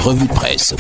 revue de presse.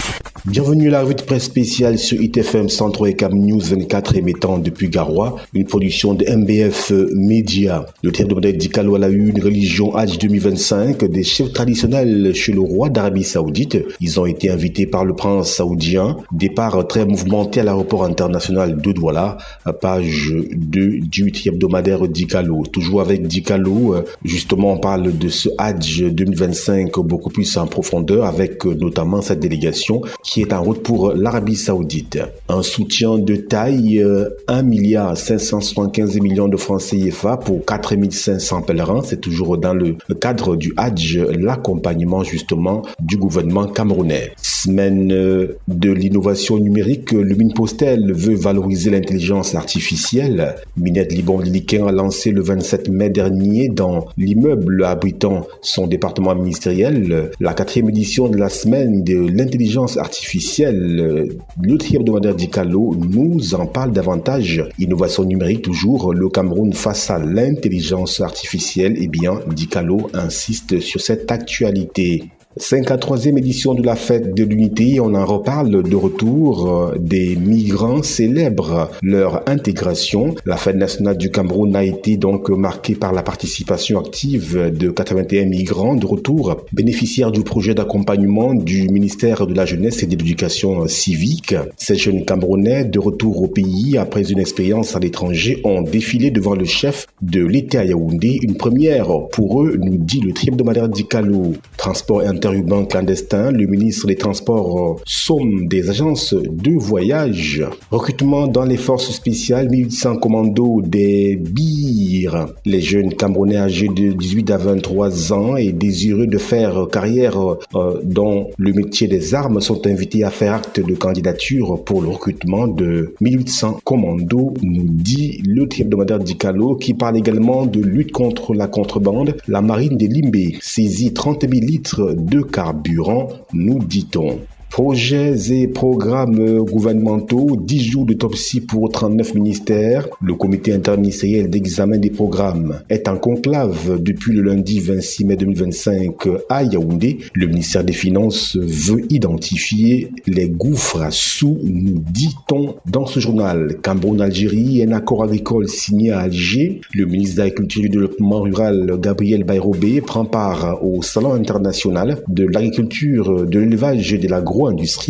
Bienvenue à la revue de presse spéciale sur ITFM 103 et Cam News 24 émettant depuis Garoua, une production de MBF Media. Le thème de Mohamed Dicalo à la une, religion Hajj 2025, des chefs traditionnels chez le roi d'Arabie Saoudite. Ils ont été invités par le prince saoudien. Départ très mouvementé à l'aéroport international de Douala, page 2 du hebdomadaire Dicalo. Toujours avec Dicalo, justement on parle de ce Hajj 2025 beaucoup plus en profondeur avec notamment cette délégation qui est en route pour l'Arabie Saoudite. Un soutien de taille, 1,575 milliard de francs CFA pour 4500 pèlerins. C'est toujours dans le cadre du Hajj, l'accompagnement justement du gouvernement camerounais. Semaine de l'innovation numérique, le Minpostel veut valoriser l'intelligence artificielle. Minette Libon-Liliquin a lancé le 27 mai dernier dans l'immeuble abritant son département ministériel la 4e édition de la semaine de l'intelligence artificielle. Le hebdomadaire Dicalo nous en parle davantage. Innovation numérique toujours, le Cameroun face à l'intelligence artificielle. Eh bien, Dicalo insiste sur cette actualité. 53e édition de la fête de l'unité, on en reparle de retour des migrants célèbrent leur intégration. La fête nationale du Cameroun a été donc marquée par la participation active de 81 migrants de retour, bénéficiaires du projet d'accompagnement du ministère de la Jeunesse et de l'Éducation civique. Ces jeunes Camerounais de retour au pays après une expérience à l'étranger ont défilé devant le chef de l'État à Yaoundé, une première pour eux, nous dit le hebdomadaire Dicalo. Transport interurbain clandestin, le ministre des Transports somme des agences de voyage. Recrutement dans les forces spéciales, 1800 commandos des BIR. Les jeunes Camerounais âgés de 18 à 23 ans et désireux de faire carrière dans le métier des armes sont invités à faire acte de candidature pour le recrutement de 1800 commandos, nous dit le hebdomadaire Dicalo, qui parle également de lutte contre la contrebande. La marine des Limbé saisit 30 000 litres de carburant, nous dit-on. Projets et programmes gouvernementaux, 10 jours d'autopsie pour 39 ministères. Le comité interministériel d'examen des programmes est en conclave depuis le lundi 26 mai 2025 à Yaoundé. Le ministère des Finances veut identifier les gouffres à sous, nous dit-on dans ce journal. Cameroun-Algérie, un accord agricole signé à Alger. Le ministre de l'Agriculture et du Développement rural, Gabriel Bayrobé, prend part au Salon international de l'agriculture, de l'élevage et de l'agro-industrie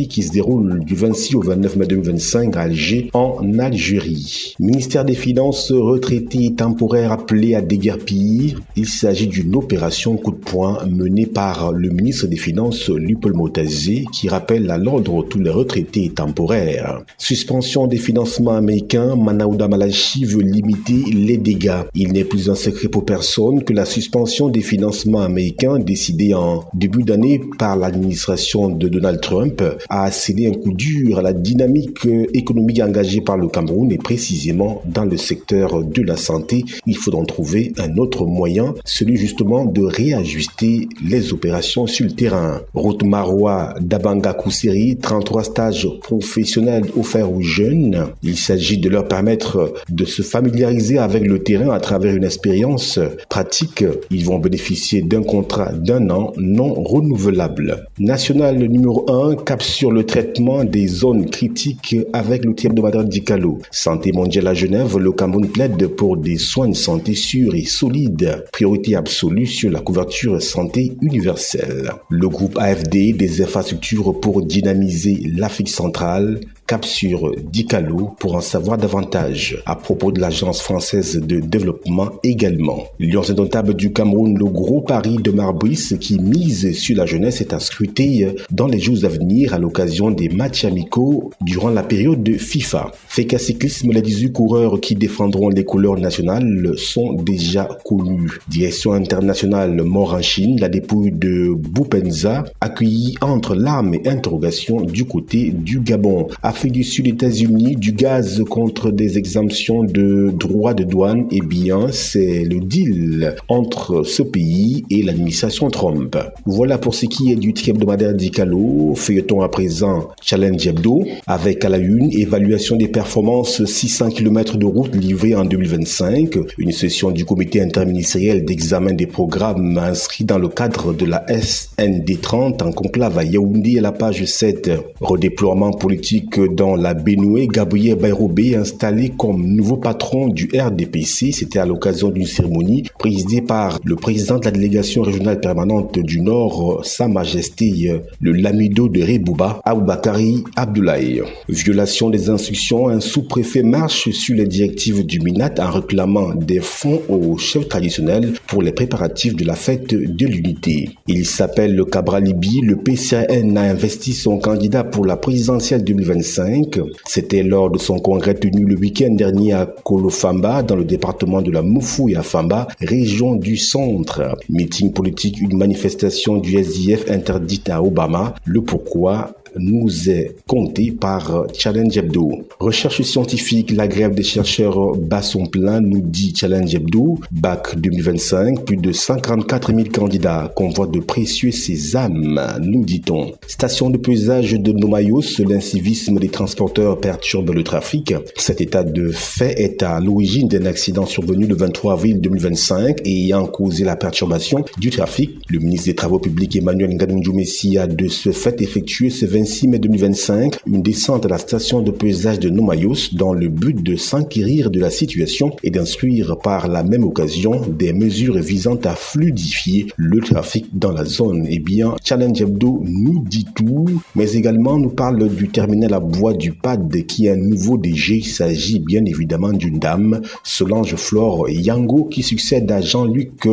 qui se déroule du 26 au 29 mai 2025 à Alger, en Algérie. Ministère des Finances, retraités temporaires appelés à déguerpir. Il s'agit d'une opération coup de poing menée par le ministre des Finances, Lupol Motazé, qui rappelle à l'ordre tous les retraités temporaires. Suspension des financements américains, Manaouda Malachi veut limiter les dégâts. Il n'est plus un secret pour personne que la suspension des financements américains décidée en début d'année par l'administration de Donald Trump a scellé un coup dur à la dynamique économique engagée par le Cameroun et précisément dans le secteur de la santé. Il faut donc trouver un autre moyen, celui justement de réajuster les opérations sur le terrain. Route Marois d'Abanga Kousseri, 33 stages professionnels offerts aux jeunes. Il s'agit de leur permettre de se familiariser avec le terrain à travers une expérience pratique. Ils vont bénéficier d'un contrat d'1 an non renouvelable. National numéro 1, cap sur le traitement des zones critiques avec le hebdomadaire Dicalo. Santé mondiale à Genève, le Cameroun plaide pour des soins de santé sûrs et solides. Priorité absolue sur la couverture santé universelle. Le groupe AFD, des infrastructures pour dynamiser l'Afrique centrale. Cap sur Dicalo pour en savoir davantage à propos de l'Agence française de développement également. Lions indomptables du Cameroun, le gros pari de Marbrice qui mise sur la jeunesse est à scruter dans les jours à venir à l'occasion des matchs amicaux durant la période de FIFA. Feka Cyclisme, les 18 coureurs qui défendront les couleurs nationales sont déjà connus. Direction internationale mort en Chine, la dépouille de Boupenza accueillie entre larmes et interrogations du côté du Gabon. Afrique du Sud, États-Unis, du gaz contre des exemptions de droits de douane, eh bien, c'est le deal entre ce pays et l'administration Trump. Voilà pour ce qui est du titre hebdomadaire d'Icalo. Feuilleton à présent Challenge Hebdo, avec à la une, évaluation des performances 600 km de route livrées en 2025, une session du comité interministériel d'examen des programmes inscrits dans le cadre de la SND 30 en conclave à Yaoundé à la page 7. Redéploiement politique dans la Bénoué, Gabriel Bayrobé installé comme nouveau patron du RDPC. C'était à l'occasion d'une cérémonie présidée par le président de la délégation régionale permanente du Nord, Sa Majesté le Lamido de Rebouba, Aboubakari Abdoulaye. Violation des instructions, un sous-préfet marche sur les directives du MINAT en réclamant des fonds aux chefs traditionnels pour les préparatifs de la fête de l'unité. Il s'appelle le Cabral Libi. Le PCN a investi son candidat pour la présidentielle 2025. C'était lors de son congrès tenu le week-end dernier à Kolofamba, dans le département de la Moufou et à Famba, région du centre. Meeting politique, une manifestation du SDF interdite à Obama. Le pourquoi nous est compté par Challenge Hebdo. Recherche scientifique, la grève des chercheurs bat son plein, nous dit Challenge Hebdo. Bac 2025, plus de 144 000 candidats, convoi de précieux sésame, nous dit-on. Station de pesage de Nomayos, l'incivisme des transporteurs perturbe le trafic. Cet état de fait est à l'origine d'un accident survenu le 23 avril 2025 et ayant causé la perturbation du trafic. Le ministre des Travaux publics Emmanuel Ngadjoumessi Messi a de ce fait effectué ce 26 mai 2025 une descente à la station de pesage de Nomayos dans le but de s'enquérir de la situation et d'instruire par la même occasion des mesures visant à fluidifier le trafic dans la zone. Eh bien, Challenge Hebdo nous dit tout, mais également nous parle du terminal à bois du PAD qui est un nouveau DG. Il s'agit bien évidemment d'une dame, Solange Flore Yango, qui succède à Jean-Luc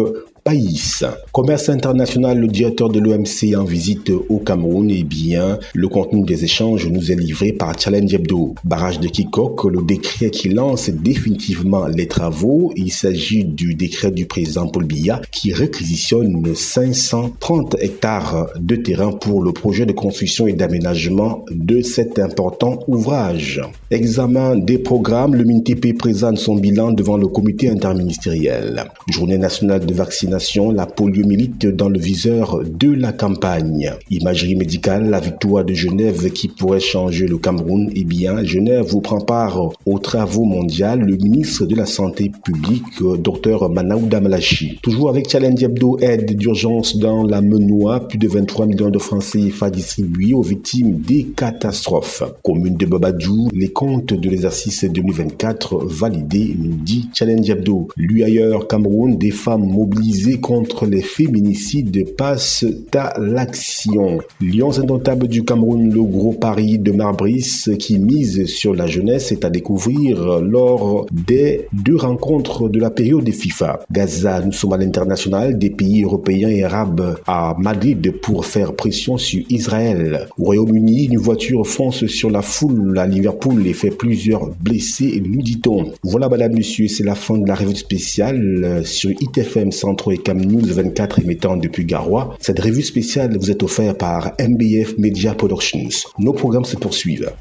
Païs. Commerce international, le directeur de l'OMC en visite au Cameroun. Eh bien, le contenu des échanges nous est livré par Challenge Hebdo. Barrage de Kikok, le décret qui lance définitivement les travaux. Il s'agit du décret du président Paul Biya qui réquisitionne 530 hectares de terrain pour le projet de construction et d'aménagement de cet important ouvrage. Examen des programmes, le MINTP présente son bilan devant le comité interministériel. Journée nationale de vaccination, la poliomyélite dans le viseur de la campagne. Imagerie médicale, la victoire de Genève qui pourrait changer le Cameroun. Eh bien, Genève vous prend part aux travaux mondiaux. Le ministre de la Santé publique, Dr Manaouda Malachi. Toujours avec Challenge Hebdo, aide d'urgence dans la Menoie. Plus de 23 millions de francs CFA distribués aux victimes des catastrophes. Commune de Babadjou, les comptes de l'exercice 2024 validés, nous dit Challenge Hebdo. Lui ailleurs, Cameroun, des femmes mobilisées contre les féminicides passent à l'action. Lions indomptables du Cameroun, le gros pari de Marbrice qui mise sur la jeunesse est à découvrir lors des 2 rencontres de la période des FIFA. Gaza, nous sommes à l'international, des pays européens et arabes à Madrid pour faire pression sur Israël. Au Royaume-Uni, une voiture fonce sur la foule à Liverpool et fait plusieurs blessés, nous dit-on. Voilà, madame, monsieur, c'est la fin de la revue spéciale sur ITFM Centre et Cam News 24 émettant depuis Garoua. Cette revue spéciale vous est offerte par MBF Media Productions. Nos programmes se poursuivent.